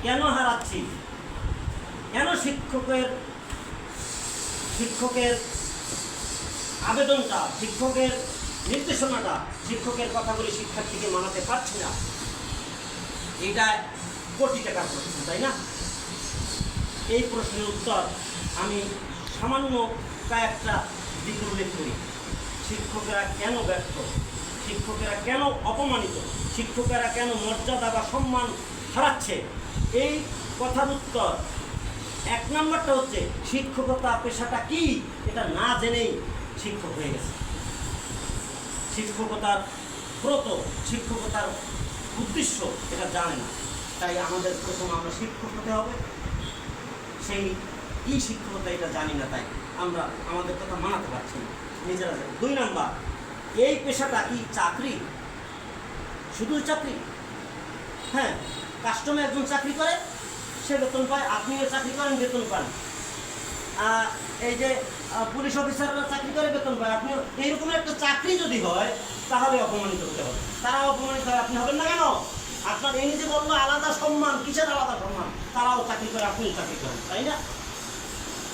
কেন হারাচ্ছি, কেন শিক্ষকের আবেদনটা, শিক্ষকের নির্দেশনাটা, শিক্ষকের কথাগুলি শিক্ষার্থীকে মানাতে পারছি না, এটা কোটি টাকার প্রশ্ন, তাই না? এই প্রশ্নের উত্তর আমি সামান্য কয়েকটা দিক উল্লেখ করি। শিক্ষকেরা কেন ব্যর্থ, শিক্ষকেরা কেন অপমানিত, শিক্ষকেরা কেন মর্যাদা বা সম্মান হারাচ্ছে, এই কথার উত্তর এক নম্বরটা হচ্ছে শিক্ষকতা পেশাটা কি এটা না জেনেই শিক্ষক হয়ে গেছে। শিক্ষকতার ব্রত, শিক্ষকতার উদ্দেশ্য এটা জানে না। তাই আমাদের প্রথম আমরা শিক্ষক হতে হবে, সেই কি শিক্ষকতা এটা জানি না, তাই আমরা আমাদের কথা মানাতে পারছি না নিজেরা। 2 নাম্বার, এই পেশাটা কি চাকরি, শুধু চাকরি? হ্যাঁ, কাস্টমে একজন চাকরি করে, সে বেতন পায়, আপনিও চাকরি করেন, বেতন পান। এই যে পুলিশ অফিসাররা চাকরি করে, বেতন পায়, আপনিও। এইরকম একটা চাকরি যদি হয় তাহলে অপমানিত হতে হবে। তারাও অপমানিত হয়, আপনি হবেন না কেন? আপনার এই যে বললো আলাদা সম্মান, কিসের আলাদা সম্মান? তারাও চাকরি করে, আপনিও চাকরি করেন, তাই না?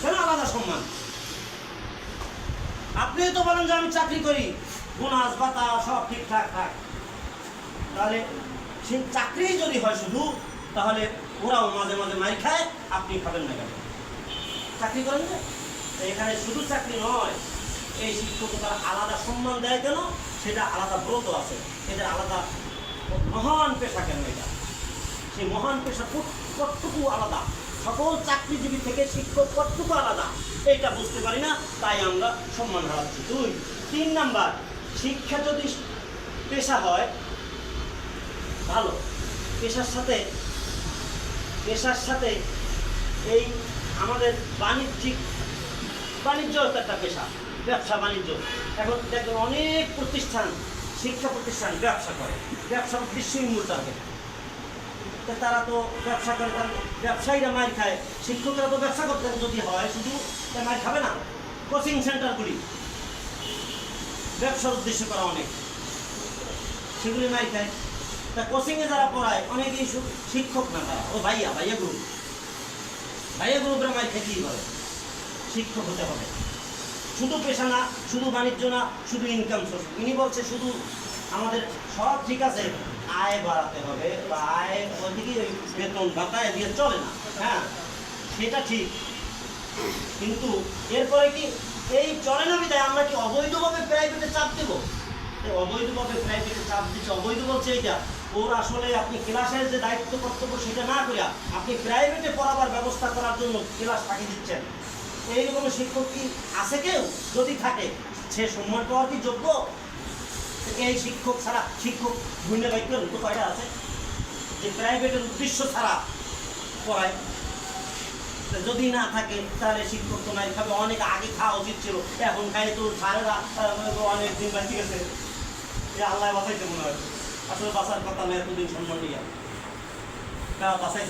কেন আলাদা সম্মান? আপনিও তো বলেন যে আমি চাকরি করি, বোনাস ভাতা সব ঠিকঠাক থাক। তাহলে সেই চাকরি যদি হয় শুধু, তাহলে ওরাও মাঝে মাঝে মারি খায়, আপনি খাবেন না কেন? চাকরি করেন না? এখানে শুধু চাকরি নয়, এই শিক্ষকতার আলাদা সম্মান দেয় কেন? সেটা আলাদা ব্রত আছে, এদের আলাদা মহান পেশা কেন? এটা সেই মহান পেশা কতটুকু আলাদা, সকল চাকরিজীবী থেকে শিক্ষক কতটুকু আলাদা, এইটা বুঝতে পারি না, তাই আমরা সম্মান হারাচ্ছি। 3 নাম্বার, শিক্ষা যদি পেশা হয় ভালো, পেশার সাথে এই আমাদের বাণিজ্য একটা পেশা, ব্যবসা বাণিজ্য। এখন দেখবেন অনেক প্রতিষ্ঠান, শিক্ষা প্রতিষ্ঠান ব্যবসা করে, ব্যবসার উদ্দেশ্যই মূল টার্গেট। তারা তো ব্যবসা করে, ব্যবসায়ীরা মার খায়, শিক্ষকরা তো ব্যবসা করতে যদি হয় শুধু মার খাবে না। কোচিং সেন্টারগুলি ব্যবসার উদ্দেশ্যে করা, অনেক সেগুলি মার খায়। তা কোচিংয়ে যারা পড়ায় অনেকেই শিক্ষক না, তারা ও ভাইয়া গ্রুপের মার খেতেই করে। শিক্ষক হতে হবে, শুধু পেশা না, শুধু বাণিজ্য না, শুধু ইনকাম সোর্স। ইনি বলছে শুধু আমাদের সব ঠিক আছে, আয় বাড়াতে হবে, বা আয় ওইদিকে বেতন ভাতায় দিয়ে চলে না। হ্যাঁ, সেটা ঠিক, কিন্তু এরপরে কি এই চলে না বিধায় আমরা কি অবৈধভাবে প্রাইভেটে চাপ দেব? অবৈধভাবে প্রাইভেটে চাপ দিচ্ছে, অবৈধ বলছে এইটা ওর আসলে আপনি ক্লাসের যে দায়িত্ব কর্তব্য সেটা না করিয়া আপনি প্রাইভেটে পড়াবার ব্যবস্থা করার জন্য ক্লাস ফাঁকি দিচ্ছেন। এইরকম শিক্ষক কি আছে কেউ? যদি থাকে, সে সম্মান পাওয়ার কি যোগ্য? এই শিক্ষক ছাড়া, শিক্ষক ভূমিকা বাক্য তো কয়টা আছে যে প্রাইভেটের উদ্দেশ্য ছাড়া পড়ায়? যদি না থাকে তাহলে শিক্ষক তো নাই খাবে, অনেক আগে খাওয়া উচিত ছিল, এখন খাই তো সারেরা অনেক দিন বাঁচি গেছে, আল্লাহ বাঁচাইতে মনে হয়। আসলে বাঁচার কথা না, এতদিন সম্মান নিয়ে বাঁচাই।